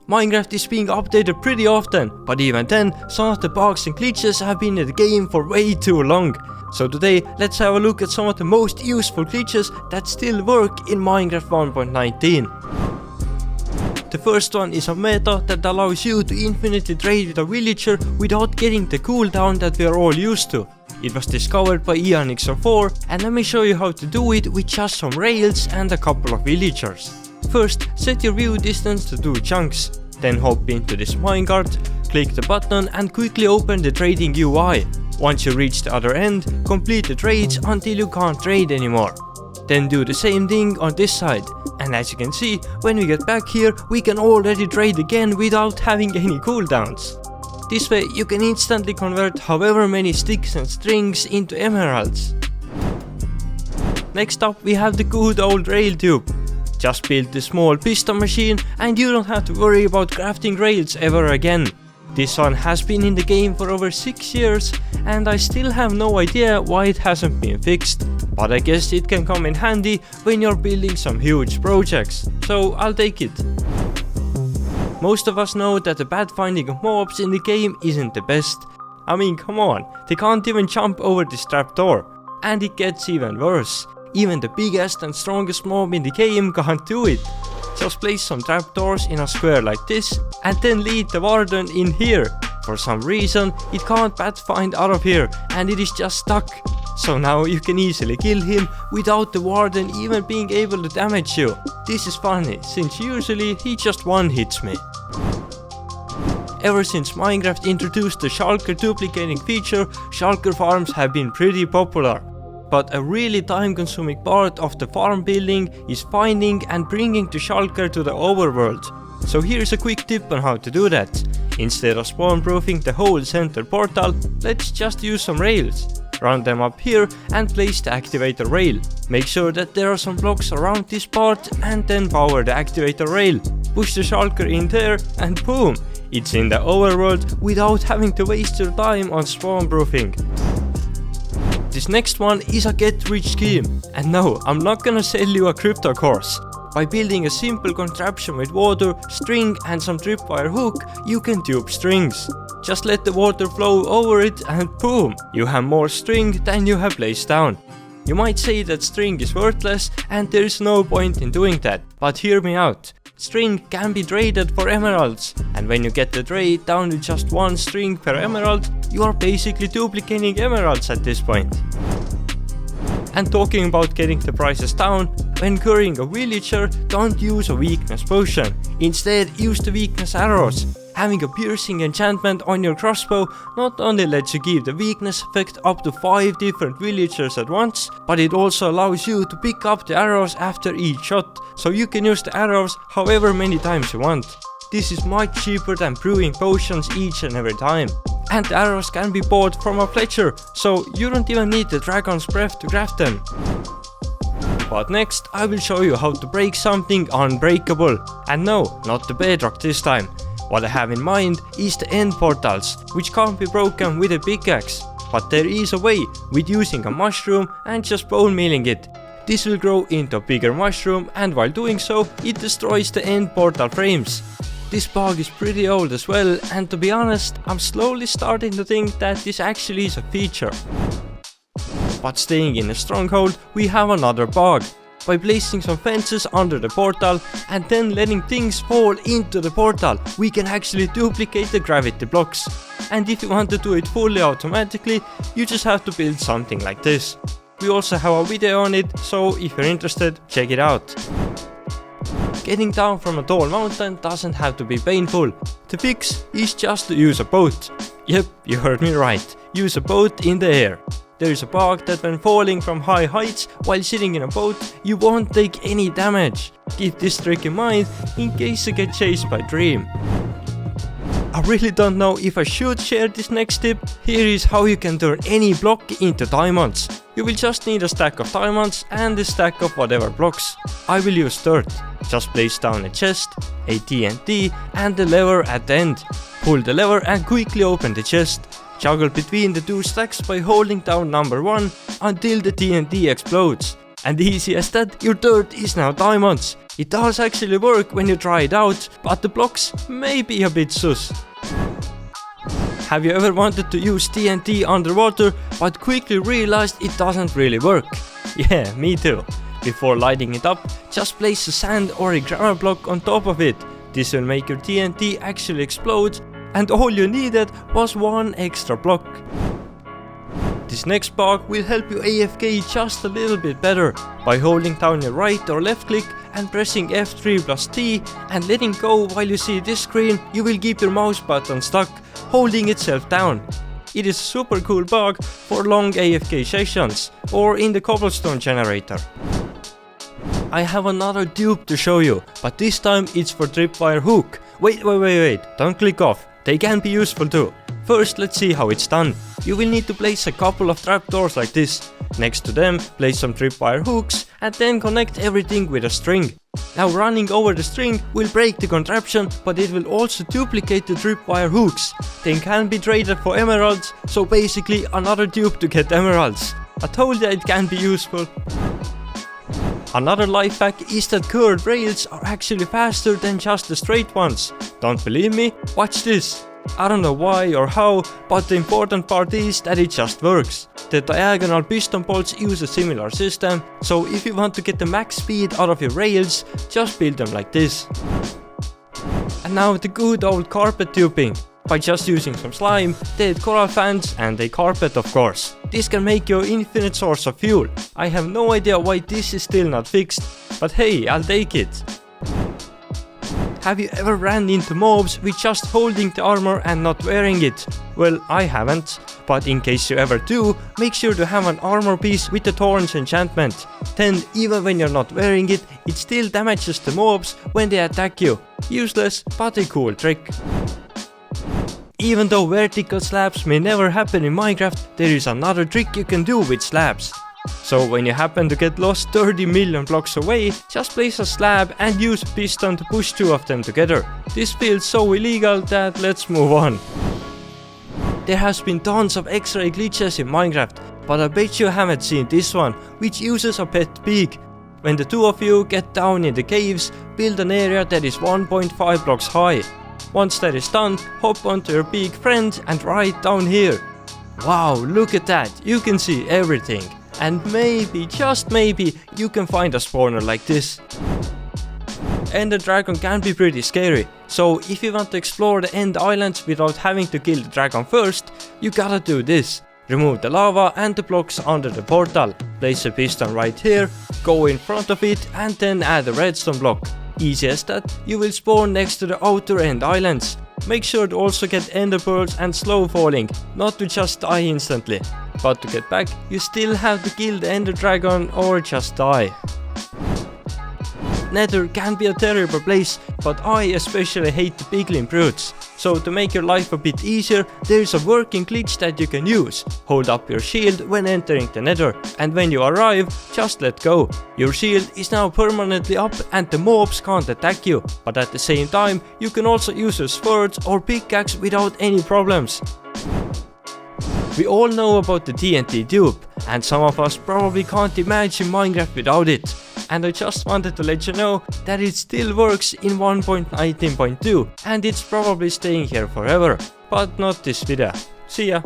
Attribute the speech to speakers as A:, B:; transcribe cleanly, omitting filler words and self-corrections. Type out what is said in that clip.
A: Minecraft is being updated pretty often, but even then, some of the bugs and glitches have been in the game for way too long. So today, let's have a look at some of the most useful glitches that still work in Minecraft 1.19. The first one is a meta that allows you to infinitely trade with a villager without getting the cooldown that we are all used to. It was discovered by Ianixo4, and let me show you how to do it with just some rails and a couple of villagers. First, set your view distance to 2 chunks, then hop into this minecart, click the button and quickly open the trading UI. Once you reach the other end, complete the trades until you can't trade anymore. Then do the same thing on this side, and as you can see, when we get back here, we can already trade again without having any cooldowns. This way you can instantly convert however many sticks and strings into emeralds. Next up we have the good old rail tube. Just build the small piston machine and you don't have to worry about crafting rails ever again. This one has been in the game for over 6 years and I still have no idea why it hasn't been fixed. But I guess it can come in handy when you're building some huge projects, so I'll take it. Most of us know that the pathfinding of mobs in the game isn't the best. I mean, come on, they can't even jump over this trapdoor. And it gets even worse. Even the biggest and strongest mob in the game can't do it. Just place some trapdoors in a square like this and then lead the warden in here. For some reason it can't pathfind out of here and it is just stuck. So now you can easily kill him without the warden even being able to damage you. This is funny since usually he just one-hits me. Ever since Minecraft introduced the shulker duplicating feature, shulker farms have been pretty popular. But a really time-consuming part of the farm building is finding and bringing the shulker to the overworld. So here's a quick tip on how to do that. Instead of spawn-proofing the whole center portal, let's just use some rails. Run them up here and place the activator rail. Make sure that there are some blocks around this part and then power the activator rail. Push the shulker in there and boom! It's in the overworld without having to waste your time on spawn-proofing. This next one is a get rich scheme, and no, I'm not gonna sell you a crypto course. By building a simple contraption with water, string and some tripwire hook, you can tube strings. Just let the water flow over it and boom, you have more string than you have placed down. You might say that string is worthless and there is no point in doing that, but hear me out. String can be traded for emeralds, and when you get the trade down to just 1 string per emerald, you are basically duplicating emeralds at this point. And talking about getting the prices down, when currying a villager, don't use a weakness potion. Instead, use the weakness arrows. Having a piercing enchantment on your crossbow not only lets you give the weakness effect up to 5 different villagers at once, but it also allows you to pick up the arrows after each shot, so you can use the arrows however many times you want. This is much cheaper than brewing potions each and every time. And the arrows can be bought from a fletcher, so you don't even need the dragon's breath to craft them. But next I will show you how to break something unbreakable. And no, not the bedrock this time. What I have in mind is the end portals, which can't be broken with a pickaxe. But there is a way, with using a mushroom and just bone mealing it. This will grow into a bigger mushroom and while doing so, it destroys the end portal frames. This bug is pretty old as well, and to be honest, I'm slowly starting to think that this actually is a feature. But staying in a stronghold, we have another bug. By placing some fences under the portal and then letting things fall into the portal, we can actually duplicate the gravity blocks. And if you want to do it fully automatically, you just have to build something like this. We also have a video on it, so if you're interested, check it out. Getting down from a tall mountain doesn't have to be painful. The fix is just to use a boat. Yep, you heard me right. Use a boat in the air. There is a bug that when falling from high heights while sitting in a boat, you won't take any damage. Keep this trick in mind in case you get chased by Dream. I really don't know if I should share this next tip. Here is how you can turn any block into diamonds. You will just need a stack of diamonds and a stack of whatever blocks. I will use dirt. Just place down a chest, a TNT and the lever at the end. Pull the lever and quickly open the chest. Juggle between the 2 stacks by holding down number 1 until the TNT explodes. And easy as that, your dirt is now diamonds. It does actually work when you try it out, but the blocks may be a bit sus. Have you ever wanted to use TNT underwater but quickly realized it doesn't really work? Yeah, me too. Before lighting it up, just place a sand or a gravel block on top of it. This will make your TNT actually explode, and all you needed was one extra block. This next bug will help you AFK just a little bit better. By holding down your right or left click and pressing F3+T and letting go while you see this screen, you will keep your mouse button stuck, holding itself down. It is a super cool bug for long AFK sessions or in the cobblestone generator. I have another dupe to show you, but this time it's for tripwire hook. Wait, don't click off, they can be useful too. First, let's see how it's done. You will need to place a couple of trapdoors like this. Next to them, place some tripwire hooks and then connect everything with a string. Now running over the string will break the contraption, but it will also duplicate the tripwire hooks. They can be traded for emeralds, so basically another dupe to get emeralds. I told you it can be useful. Another life hack is that curved rails are actually faster than just the straight ones. Don't believe me? Watch this. I don't know why or how, but the important part is that it just works. The diagonal piston bolts use a similar system, so if you want to get the max speed out of your rails, just build them like this. And now the good old carpet tubing. By just using some slime, dead coral fans and a carpet of course. This can make you an infinite source of fuel. I have no idea why this is still not fixed, but hey, I'll take it. Have you ever ran into mobs with just holding the armor and not wearing it? Well, I haven't, but in case you ever do, make sure to have an armor piece with the Thorns enchantment. Then, even when you're not wearing it, it still damages the mobs when they attack you. Useless, but a cool trick. Even though vertical slabs may never happen in Minecraft, there is another trick you can do with slabs. So when you happen to get lost 30 million blocks away, just place a slab and use a piston to push two of them together. This feels so illegal that let's move on. There has been tons of X-ray glitches in Minecraft, but I bet you haven't seen this one, which uses a pet pig. When the two of you get down in the caves, build an area that is 1.5 blocks high. Once that is done, hop onto your big friend and right down here. Wow, look at that, you can see everything. And maybe, just maybe, you can find a spawner like this. Ender dragon can be pretty scary, so if you want to explore the end islands without having to kill the dragon first, you gotta do this. Remove the lava and the blocks under the portal, place a piston right here, go in front of it and then add a redstone block. Easy as that, you will spawn next to the outer end islands. Make sure to also get ender pearls and slow falling, not to just die instantly. But to get back, you still have to kill the ender dragon or just die. Nether can be a terrible place, but I especially hate the piglin brutes. So to make your life a bit easier, there is a working glitch that you can use. Hold up your shield when entering the Nether, and when you arrive, just let go. Your shield is now permanently up and the mobs can't attack you, but at the same time, you can also use your swords or pickaxe without any problems. We all know about the TNT dupe, and some of us probably can't imagine Minecraft without it. And I just wanted to let you know that it still works in 1.19.2 and it's probably staying here forever, but not this video. See ya!